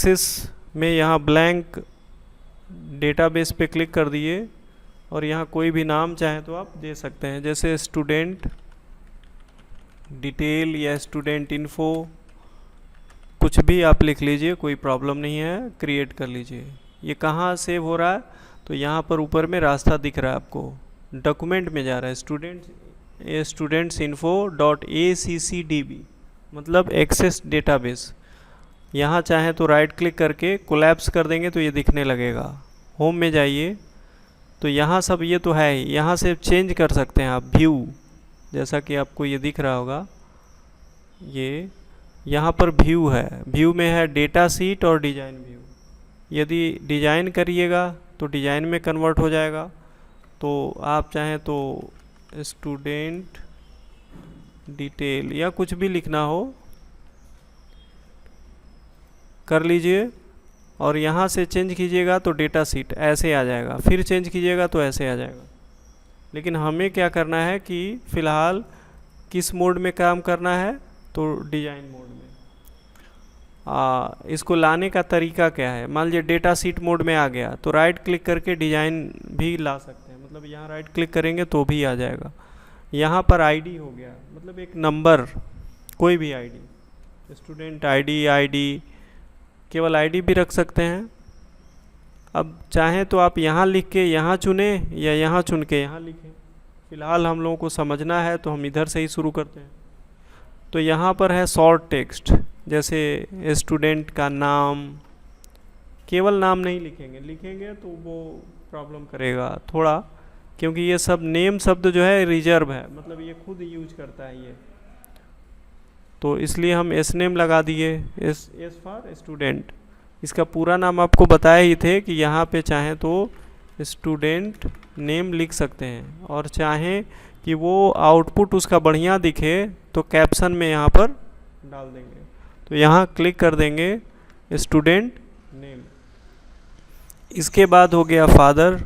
Access में यहाँ blank database पे क्लिक कर दिए और यहाँ कोई भी नाम चाहे तो आप दे सकते हैं, जैसे स्टूडेंट डिटेल या स्टूडेंट इन्फो, कुछ भी आप लिख लीजिए, कोई प्रॉब्लम नहीं है, क्रिएट कर लीजिए। ये कहाँ सेव हो रहा है, तो यहाँ पर ऊपर में रास्ता दिख रहा है आपको, डॉक्यूमेंट में जा रहा है, स्टूडेंट्स इन्फो .accdb, मतलब एक्सेस डेटाबेस। यहाँ चाहें तो राइट क्लिक करके कोलैप्स कर देंगे तो ये दिखने लगेगा। होम में जाइए तो यहाँ सब ये तो है ही, यहाँ से चेंज कर सकते हैं आप व्यू, जैसा कि आपको ये दिख रहा होगा, ये यहाँ पर व्यू है, व्यू में है डेटा सीट और डिज़ाइन व्यू। यदि डिज़ाइन करिएगा तो डिज़ाइन में कन्वर्ट हो जाएगा, तो आप चाहें तो स्टूडेंट डिटेल या कुछ भी लिखना हो कर लीजिए, और यहाँ से चेंज कीजिएगा तो डेटा सीट ऐसे आ जाएगा, फिर चेंज कीजिएगा तो ऐसे आ जाएगा। लेकिन हमें क्या करना है कि फ़िलहाल किस मोड में काम करना है, तो डिज़ाइन मोड में। इसको लाने का तरीका क्या है, मान लीजिए डेटा सीट मोड में आ गया तो राइट क्लिक करके डिज़ाइन भी ला सकते हैं, मतलब यहाँ राइट क्लिक करेंगे तो भी आ जाएगा। यहाँ पर आईडी हो गया, मतलब एक नंबर, कोई भी आईडी, स्टूडेंट आईडी, केवल आईडी भी रख सकते हैं। अब चाहें तो आप यहाँ लिख के यहाँ चुने या यहाँ चुन के यहाँ लिखें, फ़िलहाल हम लोगों को समझना है तो हम इधर से ही शुरू करते हैं। तो यहाँ पर है शॉर्ट टेक्स्ट, जैसे स्टूडेंट का नाम, केवल नाम नहीं लिखेंगे तो वो प्रॉब्लम करेगा थोड़ा, क्योंकि ये सब नेम शब्द जो है रिजर्व है, मतलब ये खुद यूज करता है ये, तो इसलिए हम एस नेम लगा दिए, एस फॉर स्टूडेंट। इसका पूरा नाम आपको बताए ही थे कि यहाँ पे चाहें तो स्टूडेंट नेम लिख सकते हैं, और चाहें कि वो आउटपुट उसका बढ़िया दिखे तो कैप्शन में यहाँ पर डाल देंगे, तो यहाँ क्लिक कर देंगे स्टूडेंट नेम। इसके बाद हो गया फादर,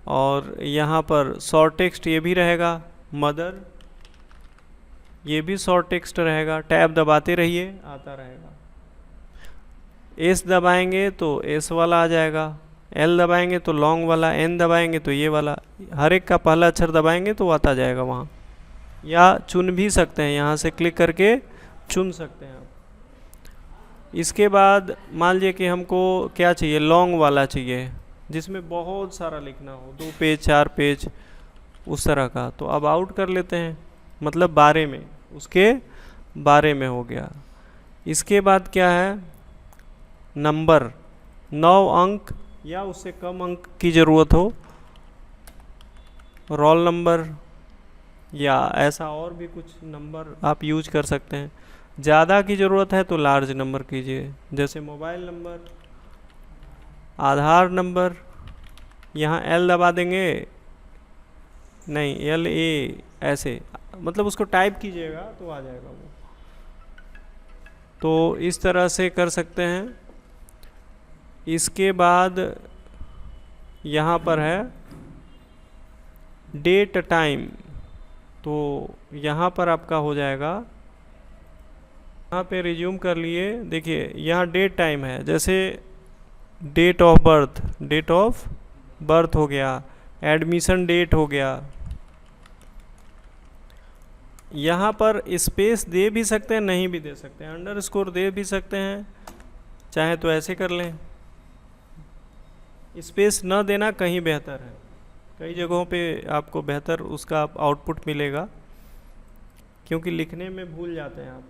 और यहाँ पर शॉर्ट टेक्स्ट ये भी रहेगा, मदर ये भी शॉर्ट टेक्स्ट रहेगा, टैब दबाते रहिए आता रहेगा। एस दबाएंगे तो एस वाला आ जाएगा, एल दबाएंगे तो लॉन्ग वाला, एन दबाएंगे तो ये वाला, हर एक का पहला अक्षर दबाएंगे तो आता जाएगा वहाँ। या चुन भी सकते हैं, यहाँ से क्लिक करके चुन सकते हैं आप। इसके बाद मान लीजिए कि हमको क्या चाहिए, लॉन्ग वाला चाहिए जिसमें बहुत सारा लिखना हो, 2 पेज 4 पेज उस तरह का, तो अब आउट कर लेते हैं, मतलब बारे में, उसके बारे में हो गया। इसके बाद क्या है, नंबर, 9 अंक या उससे कम अंक की ज़रूरत हो, रोल नंबर या ऐसा और भी कुछ नंबर आप यूज कर सकते हैं। ज़्यादा की ज़रूरत है तो लार्ज नंबर कीजिए, जैसे मोबाइल नंबर, आधार नंबर, यहाँ एल दबा देंगे, नहीं LA ऐसे, मतलब उसको टाइप कीजिएगा तो आ जाएगा वो। तो इस तरह से कर सकते हैं। इसके बाद यहाँ पर है डेट टाइम, तो यहाँ पर आपका हो जाएगा, यहाँ पे रिज्यूम कर लिए, देखिए यहाँ डेट टाइम है, जैसे डेट ऑफ बर्थ हो गया, एडमिशन डेट हो गया। यहाँ पर स्पेस दे भी सकते हैं, नहीं भी दे सकते हैं, अंडरस्कोर दे भी सकते हैं, चाहे तो ऐसे कर लें। स्पेस न देना कहीं बेहतर है, कई जगहों पे आपको बेहतर उसका आउटपुट मिलेगा, क्योंकि लिखने में भूल जाते हैं आप।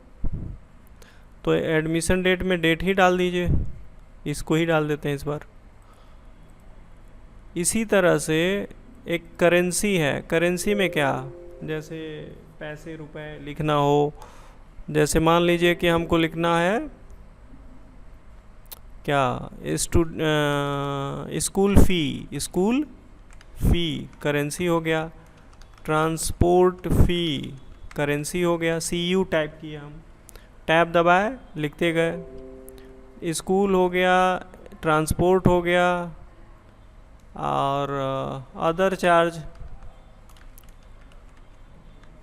तो एडमिशन डेट में डेट ही डाल दीजिए, इसको ही डाल देते हैं इस बार। इसी तरह से एक करेंसी है, करेंसी में क्या, जैसे पैसे रुपए लिखना हो, जैसे मान लीजिए कि हमको लिखना है क्या, स्कूल फ़ी करेंसी हो गया, ट्रांसपोर्ट फ़ी करेंसी हो गया, CU टाइप किया हम, टैब दबाए लिखते गए, स्कूल हो गया, ट्रांसपोर्ट हो गया, और अदर चार्ज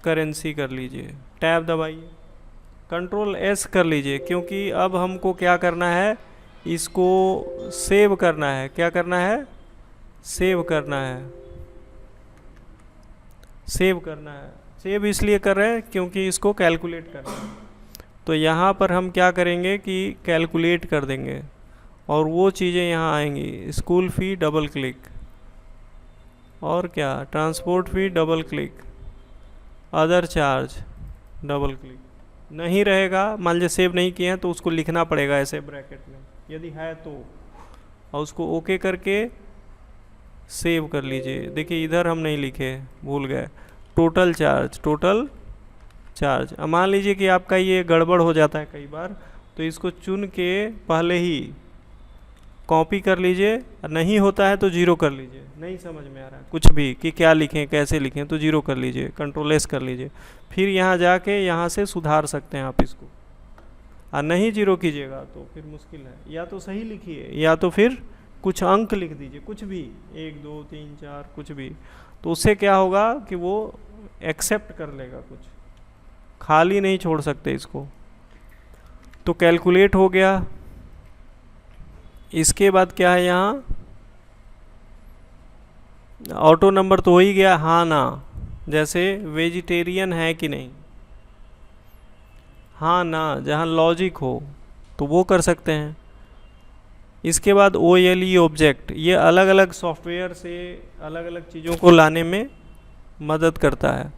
करेंसी कर लीजिए, टैब दबाइए, कंट्रोल एस कर लीजिए, क्योंकि अब हमको क्या करना है, इसको सेव करना है। क्या करना है? सेव करना है। सेव करना है। सेव इसलिए कर रहे हैं क्योंकि इसको कैलकुलेट करना है। तो यहाँ पर हम क्या करेंगे कि कैलकुलेट कर देंगे और वो चीज़ें यहाँ आएंगी। स्कूल फ़ी डबल क्लिक, और क्या, transport fee double click, other charge double click. नहीं रहेगा, मान लीजिए सेव नहीं किए हैं तो उसको लिखना पड़ेगा ऐसे ब्रैकेट में, यदि है तो, और उसको ओके करके सेव कर लीजिए। देखिए इधर हम नहीं लिखे, भूल गए, टोटल चार्ज, टोटल चार्ज। अब मान लीजिए कि आपका ये गड़बड़ हो जाता है कई बार, तो इसको चुन के पहले ही कॉपी कर लीजिए, नहीं होता है तो जीरो कर लीजिए। नहीं समझ में आ रहा है कुछ भी कि क्या लिखें कैसे लिखें, तो जीरो कर लीजिए, कंट्रोल एस कर लीजिए। फिर यहाँ जाके यहाँ से सुधार सकते हैं आप इसको। और नहीं जीरो कीजिएगा तो फिर मुश्किल है, या तो सही लिखिए या तो फिर कुछ अंक लिख दीजिए, कुछ भी, 1 2 3 4 कुछ भी। तो उससे क्या होगा कि वो एक्सेप्ट कर लेगा, कुछ खाली नहीं छोड़ सकते इसको। तो कैलकुलेट हो गया। इसके बाद क्या है, यहाँ ऑटो नंबर तो हो ही गया, हाँ ना, जैसे वेजिटेरियन है कि नहीं, हाँ ना, जहाँ लॉजिक हो तो वो कर सकते हैं। इसके बाद OLE ऑब्जेक्ट, ये अलग अलग सॉफ्टवेयर से अलग अलग चीज़ों को लाने में मदद करता है।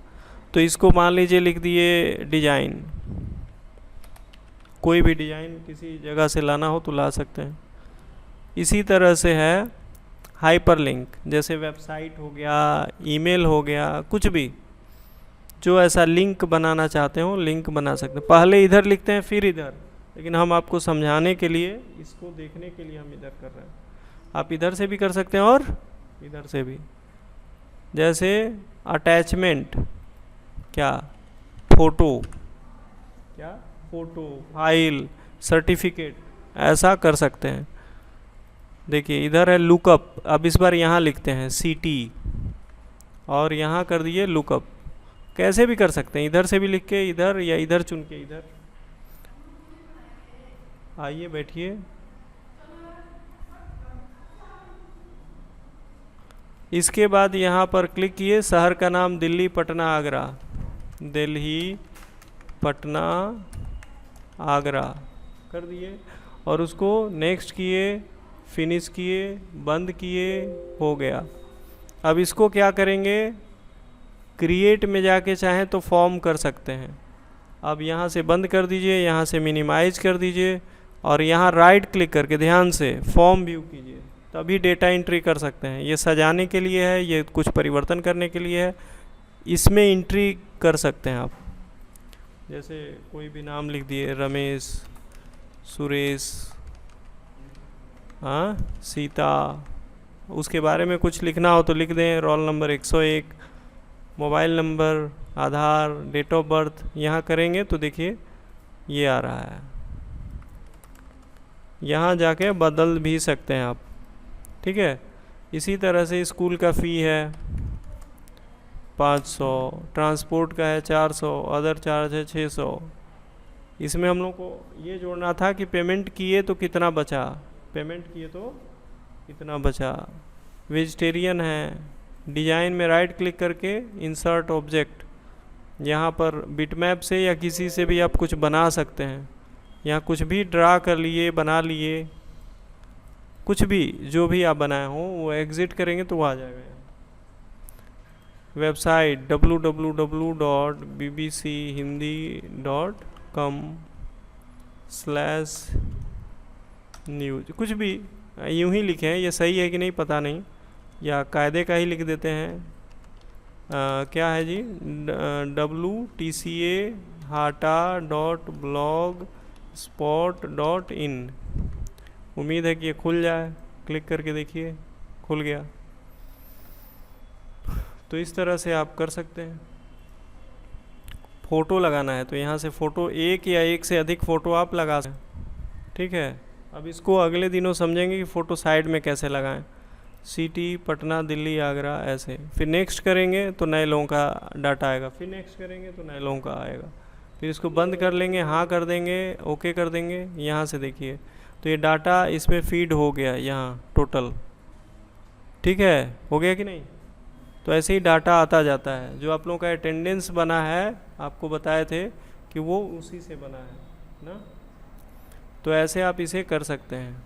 तो इसको मान लीजिए लिख दिए डिजाइन, कोई भी डिजाइन किसी जगह से लाना हो तो ला सकते हैं। इसी तरह से है हाइपरलिंक, जैसे वेबसाइट हो गया, ईमेल हो गया, कुछ भी जो ऐसा लिंक बनाना चाहते हो लिंक बना सकते हैं। पहले इधर लिखते हैं फिर इधर, लेकिन हम आपको समझाने के लिए, इसको देखने के लिए हम इधर कर रहे हैं। आप इधर से भी कर सकते हैं और इधर से भी। जैसे अटैचमेंट, क्या, फोटो, क्या, फोटो, फाइल, सर्टिफिकेट, ऐसा कर सकते हैं। देखिए इधर है लुकअप, अब इस बार यहाँ लिखते हैं CT और यहाँ कर दिए लुकअप। कैसे भी कर सकते हैं, इधर से भी लिख के इधर, या इधर चुन के इधर। आइए बैठिए। इसके बाद यहाँ पर क्लिक किए, शहर का नाम दिल्ली, पटना, आगरा, दिल्ली, पटना, आगरा कर दिए, और उसको नेक्स्ट किए, फिनिश किए, बंद किए, हो गया। अब इसको क्या करेंगे, क्रिएट में जाके चाहें तो फॉर्म कर सकते हैं। अब यहाँ से बंद कर दीजिए, यहाँ से मिनिमाइज कर दीजिए, और यहाँ राइट क्लिक करके ध्यान से फॉर्म व्यू कीजिए, तभी डेटा एंट्री कर सकते हैं। ये सजाने के लिए है, ये कुछ परिवर्तन करने के लिए है, इसमें एंट्री कर सकते हैं आप। जैसे कोई भी नाम लिख दिए, रमेश, सुरेश, हाँ, सीता, उसके बारे में कुछ लिखना हो तो लिख दें, roll number 101, mobile number, Aadhaar, date of birth. यहाँ करेंगे तो देखिए ये आ रहा है। यहाँ जाके बदल भी सकते हैं आप, ठीक है। इसी तरह से स्कूल का फ़ी है 500, ट्रांसपोर्ट का है 400, अदर चार्ज है 600। इसमें हम लोग को ये जोड़ना था कि पेमेंट किए तो कितना बचा, पेमेंट किए तो कितना बचा। वेजिटेरियन है, डिज़ाइन में राइट क्लिक करके इंसर्ट ऑब्जेक्ट, यहाँ पर बिटमैप से या किसी से भी आप कुछ बना सकते हैं। यहाँ कुछ भी ड्रा कर लिए, बना लिए, कुछ भी जो भी आप बनाए हो वो एग्जिट करेंगे तो वो आ जाएगा। वेबसाइट www.bbchindi.com/news, कुछ भी यूँ ही लिखे हैं, ये सही है कि नहीं पता नहीं, या कायदे का ही लिख देते हैं। क्या है जी, wtca.hata.blogspot.in। उम्मीद है कि ये खुल जाए, क्लिक करके देखिए, खुल गया। तो इस तरह से आप कर सकते हैं। फ़ोटो लगाना है तो यहाँ से फ़ोटो, एक या एक से अधिक फ़ोटो आप लगा सकते हैं, ठीक है। अब इसको अगले दिनों समझेंगे कि फ़ोटो साइड में कैसे लगाएं। सिटी, पटना, दिल्ली, आगरा, ऐसे। फिर नेक्स्ट करेंगे तो नए लोगों का डाटा आएगा, फिर नेक्स्ट करेंगे तो नए लोगों का आएगा। फिर इसको बंद कर लेंगे, हाँ कर देंगे, ओके कर देंगे। यहाँ से देखिए तो ये डाटा इसमें फीड हो गया यहाँ टोटल, ठीक है, हो गया कि नहीं। तो ऐसे ही डाटा आता जाता है। जो आप लोगों का अटेंडेंस बना है, आपको बताए थे कि वो उसी से बना है ना। तो ऐसे आप इसे कर सकते हैं।